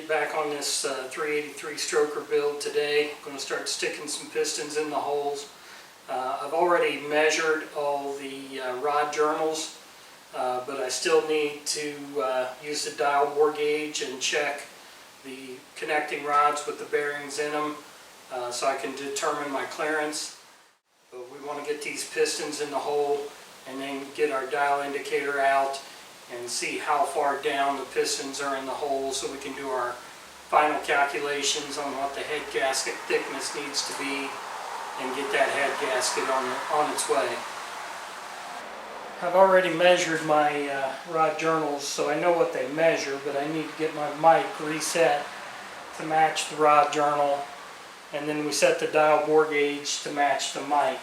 get back on this 383 stroker build today. I'm going to start sticking some pistons in the holes. I've already measured all the rod journals, but I still need to use the dial bore gauge and check the connecting rods with the bearings in them so I can determine my clearance. But we want to get these pistons in the hole and then get our dial indicator out and see how far down the pistons are in the hole so we can do our final calculations on what the head gasket thickness needs to be and get that head gasket on its way. I've already measured my rod journals, so I know what they measure, but I need to get my mic reset to match the rod journal, and then we set the dial bore gauge to match the mic.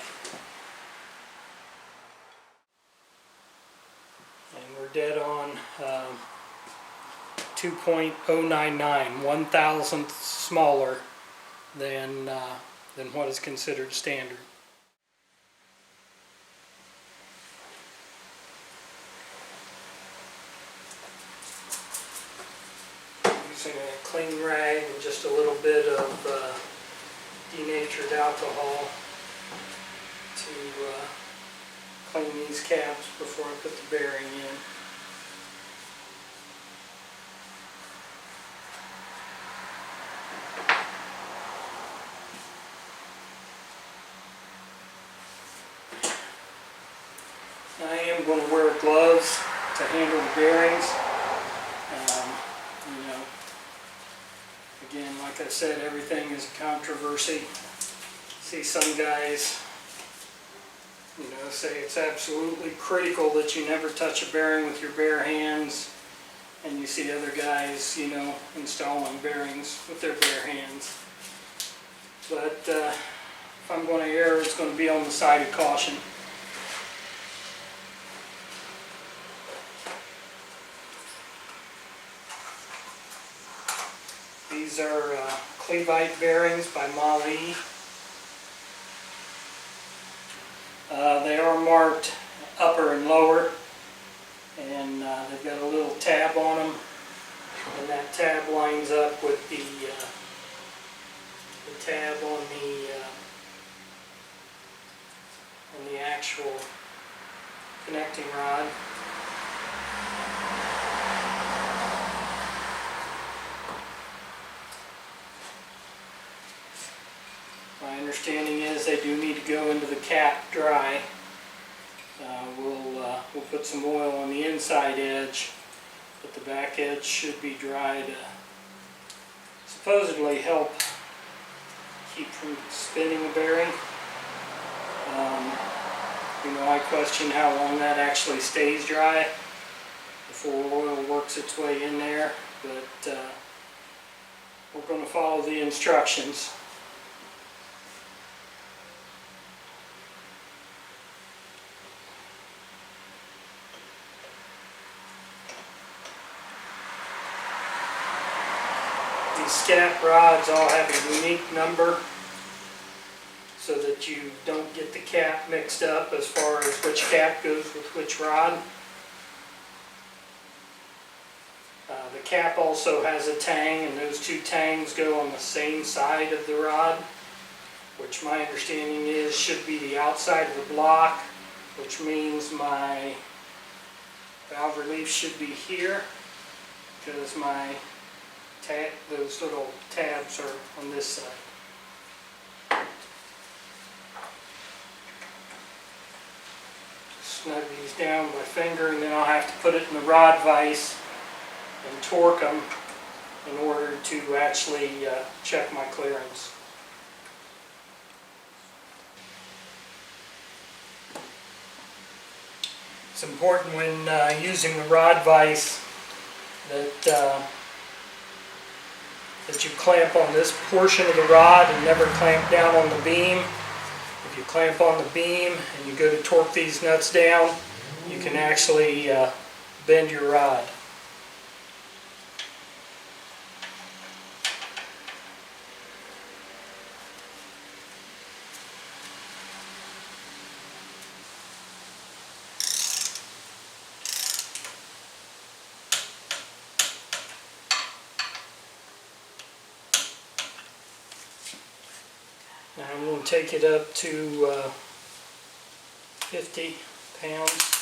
And we're dead on 2.099, 1/1000th smaller than what is considered standard. Using a clean rag and just a little bit of denatured alcohol to clean these caps before I put the bearing in. I am going to wear gloves to handle the bearings. Again, like I said, everything is a controversy. See some guys, say it's absolutely critical that you never touch a bearing with your bare hands, and you see other guys, installing bearings with their bare hands. But if I'm going to err, it's going to be on the side of caution. These are Clevite bearings by Mali. They are marked upper and lower, and they've got a little tab on them, and that tab lines up with the tab on the actual connecting rod. My understanding is they do need to go into the cap dry. We'll put some oil on the inside edge, but the back edge should be dry to supposedly help keep from spinning the bearing. I question how long that actually stays dry before oil works its way in there, but we're going to follow the instructions. These scat rods all have a unique number so that you don't get the cap mixed up as far as which cap goes with which rod. The cap also has a tang, and those two tangs go on the same side of the rod, which my understanding is should be the outside of the block, which means my valve relief should be here because my those little tabs are on this side. Snug these down with my finger, and then I'll have to put it in the rod vise and torque them in order to actually check my clearance. It's important when using the rod vise that you clamp on this portion of the rod and never clamp down on the beam. If you clamp on the beam and you go to torque these nuts down, you can actually bend your rod. I'm going to take it up to 50 pounds.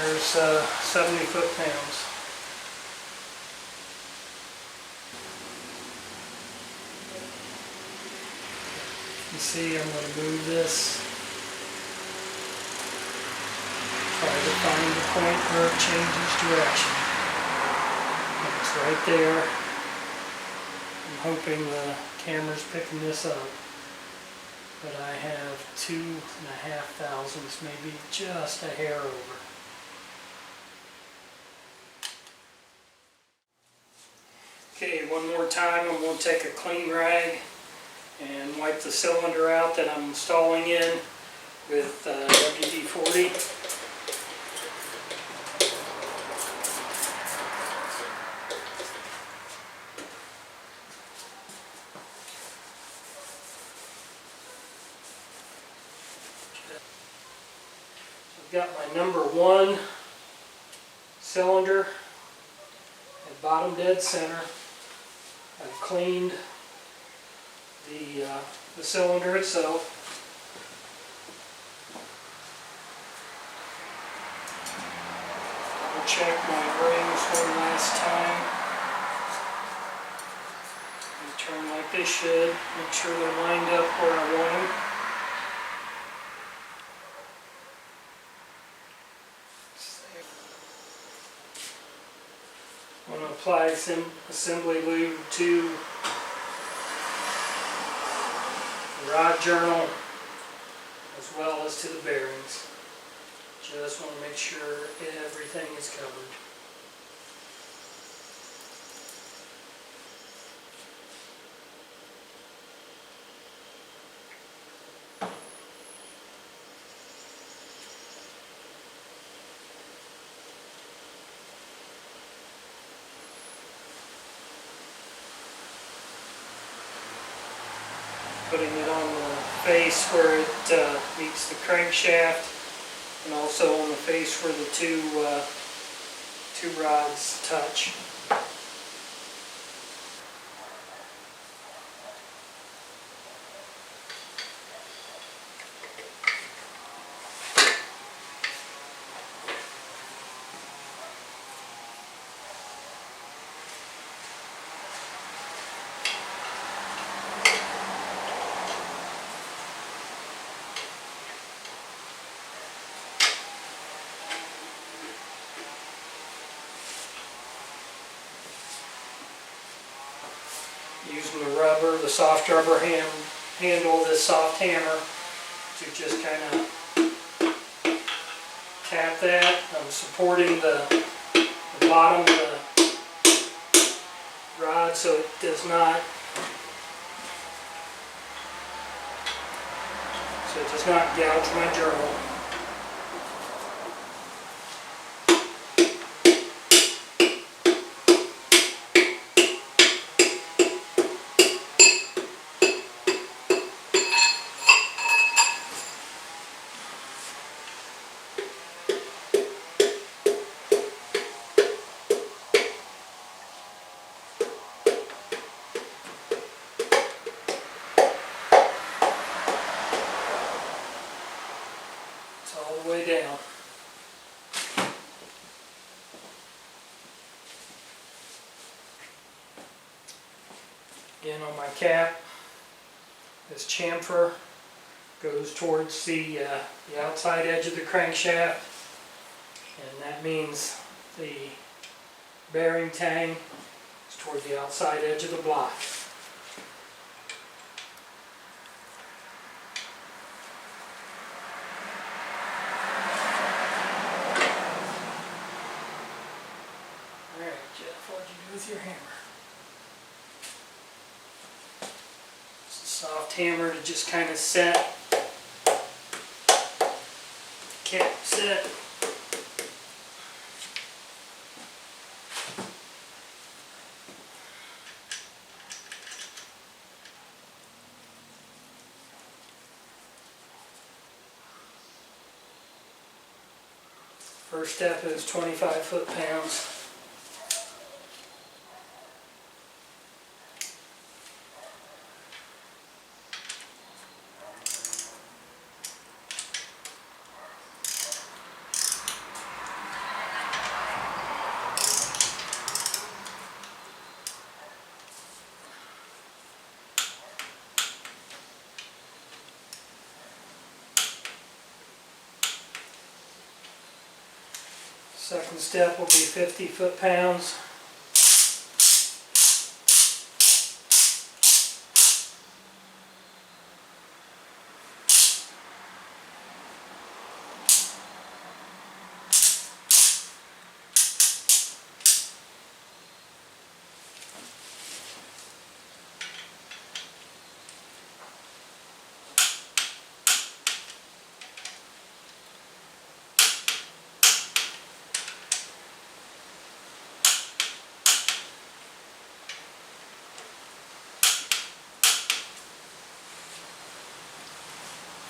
There's 70 foot-pounds. You see, I'm going to move this. Try to find the point where it changes direction. It's right there. I'm hoping the camera's picking this up. But I have 2.5 thousandths, maybe just a hair over. Okay, one more time I'm going to take a clean rag and wipe the cylinder out that I'm installing in with WD-40. I've got my number 1 cylinder at bottom dead center. I've cleaned the cylinder itself. I'll check my rings one last time. They turn like they should. Make sure they're lined up where I want them. I'm going to apply some assembly lube to the rod journal as well as to the bearings. Just want to make sure everything is covered. Putting it on the face where it meets the crankshaft, and also on the face where the two rods touch. Using the rubber, the soft rubber handle, this soft hammer, to just kind of tap that. I'm supporting the bottom of the rod so it does not gouge my journal. All the way down. Again, on my cap, this chamfer goes towards the outside edge of the crankshaft, and that means the bearing tang is toward the outside edge of the block. Alright, Jeff, what'd you do with your hammer? It's a soft hammer to just kind of set, cap set. First step is 25 foot-pounds. Second step will be 50 foot-pounds.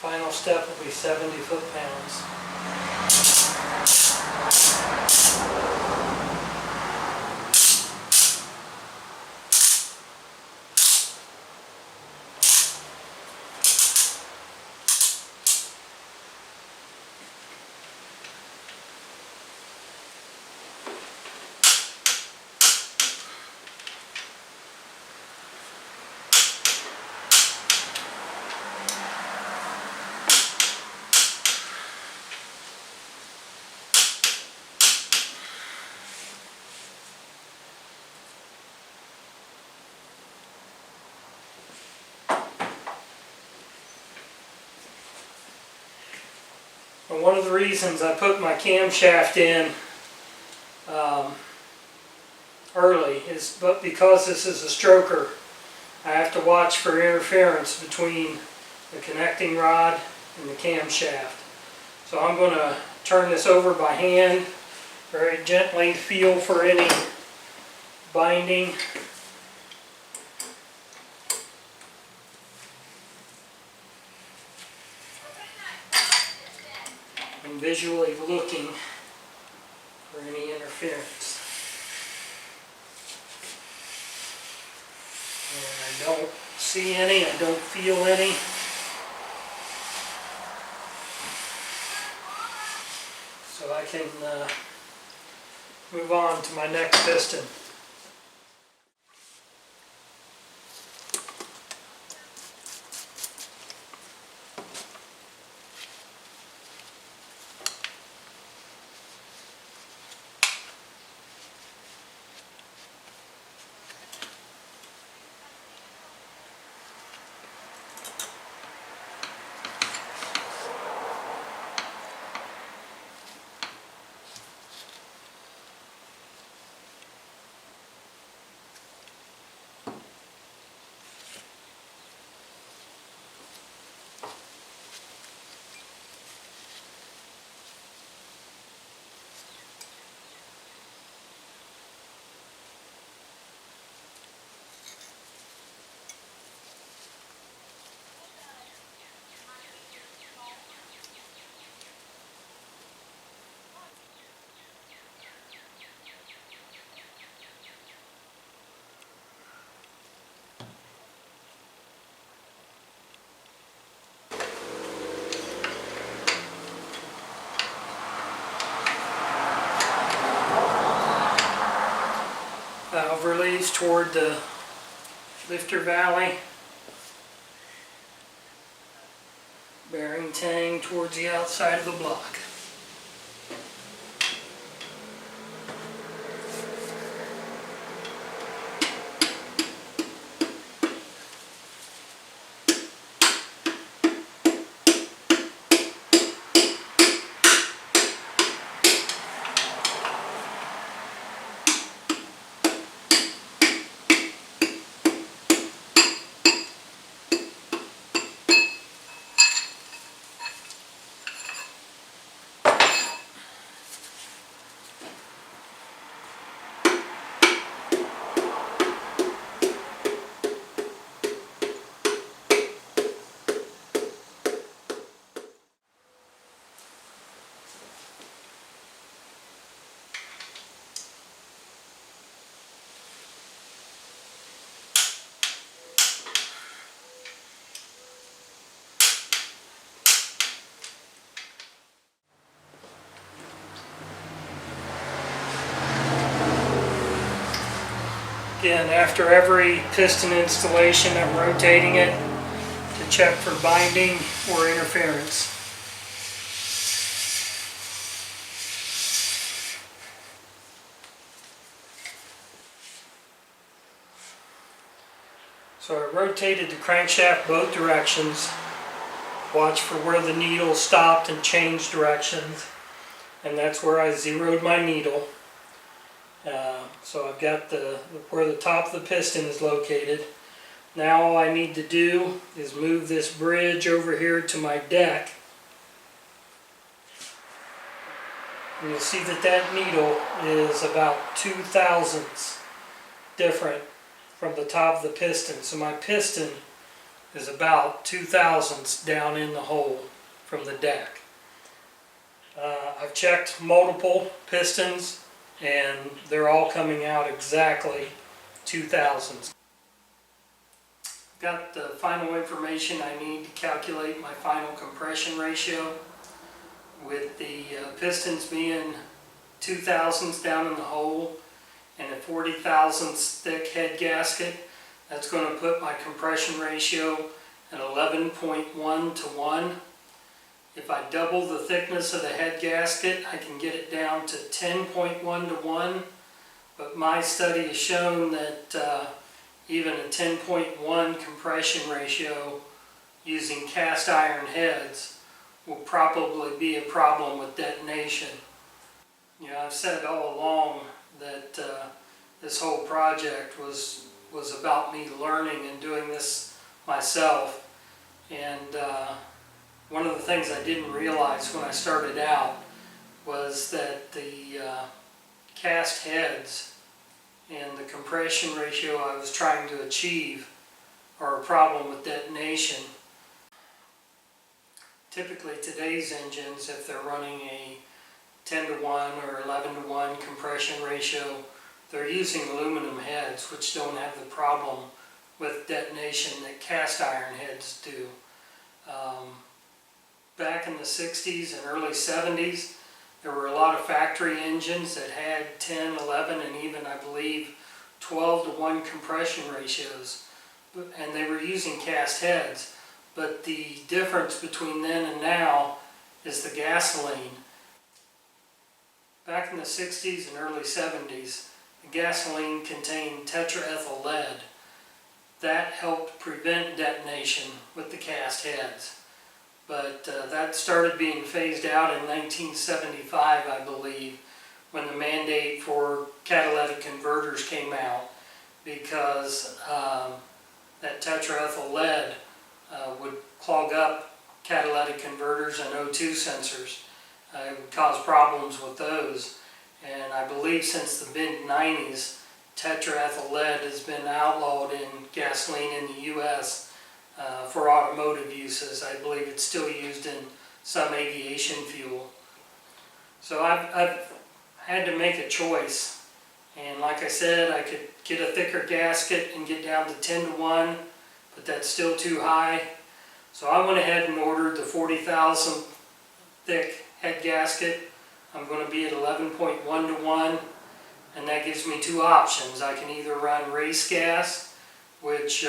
Final step will be 70 foot-pounds. And one of the reasons I put my camshaft in early is because this is a stroker, I have to watch for interference between the connecting rod and the camshaft. So I'm going to turn this over by hand, very gently, feel for any binding. And visually looking for any interference. And I don't see any, I don't feel any. So I can move on to my next piston. Valve release toward the lifter valley, bearing tang towards the outside of the block. Again, after every piston installation, I'm rotating it to check for binding or interference. So I rotated the crankshaft both directions. Watch for where the needle stopped and changed directions. And that's where I zeroed my needle. So I've got where the top of the piston is located. Now all I need to do is move this bridge over here to my deck. And you'll see that that needle is about 2 thousandths different from the top of the piston. So my piston is about 2 thousandths down in the hole from the deck. I've checked multiple pistons and they're all coming out exactly 2 thousandths. Got the final information I need to calculate my final compression ratio. With the pistons being 2 thousandths down in the hole and a 40 thousandths thick head gasket, that's going to put my compression ratio at 11.1 to 1. If I double the thickness of the head gasket, I can get it down to 10.1 to 1. But my study has shown that even a 10.1 compression ratio using cast iron heads will probably be a problem with detonation. You know, I've said all along that this whole project was about me learning and doing this myself. And one of the things I didn't realize when I started out was that the cast heads and the compression ratio I was trying to achieve are a problem with detonation. Typically today's engines, if they're running a 10 to 1 or 11 to 1 compression ratio, they're using aluminum heads, which don't have the problem with detonation that cast iron heads do. Back in the 60s and early 70s, there were a lot of factory engines that had 10, 11, and even, I believe, 12 to 1 compression ratios, and they were using cast heads. But the difference between then and now is the gasoline. Back in the 60s and early 70s, the gasoline contained tetraethyl lead. That helped prevent detonation with the cast heads. But that started being phased out in 1975, I believe, when the mandate for catalytic converters came out, because that tetraethyl lead would clog up catalytic converters and O2 sensors. It would cause problems with those. And I believe since the mid-90s, tetraethyl lead has been outlawed in gasoline in the U.S. For automotive uses. I believe it's still used in some aviation fuel. So I've had to make a choice. And like I said, I could get a thicker gasket and get down to 10 to 1, but that's still too high. So I went ahead and ordered the 40,000 thick head gasket. I'm going to be at 11.1 to 1, and that gives me two options. I can either run race gas, which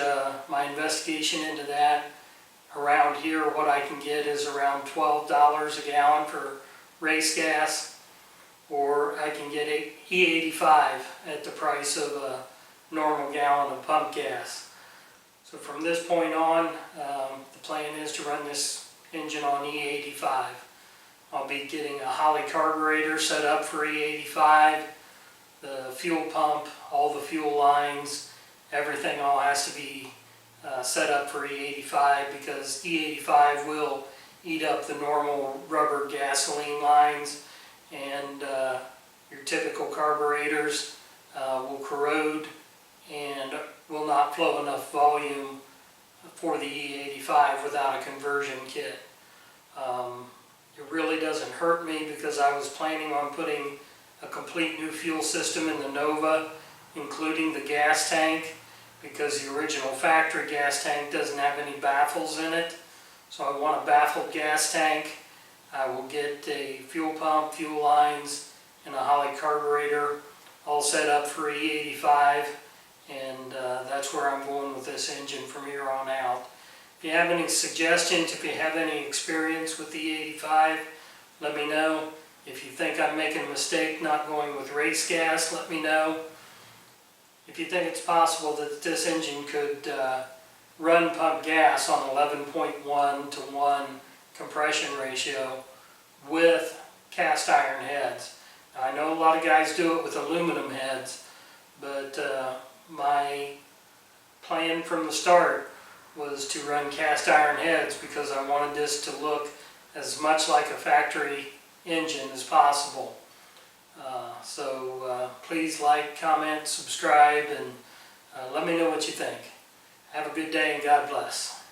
my investigation into that around here, what I can get is around $12 a gallon for race gas, or I can get E85 at the price of a normal gallon of pump gas. So from this point on, the plan is to run this engine on E85. I'll be getting a Holley carburetor set up for E85, the fuel pump, all the fuel lines, everything all has to be set up for E85, because E85 will eat up the normal rubber gasoline lines, and your typical carburetors will corrode and will not flow enough volume for the E85 without a conversion kit. It really doesn't hurt me, because I was planning on putting a complete new fuel system in the Nova, including the gas tank, because the original factory gas tank doesn't have any baffles in it. So I want a baffled gas tank. I will get a fuel pump, fuel lines, and a Holley carburetor all set up for E85, and that's where I'm going with this engine from here on out. If you have any suggestions, if you have any experience with the E85, let me know. If you think I'm making a mistake not going with race gas, let me know. If you think it's possible that this engine could run pump gas on 11.1 to 1 compression ratio with cast iron heads. Now, I know a lot of guys do it with aluminum heads, but my plan from the start was to run cast iron heads, because I wanted this to look as much like a factory engine as possible. So please like, comment, subscribe, and let me know what you think. Have a good day, and God bless.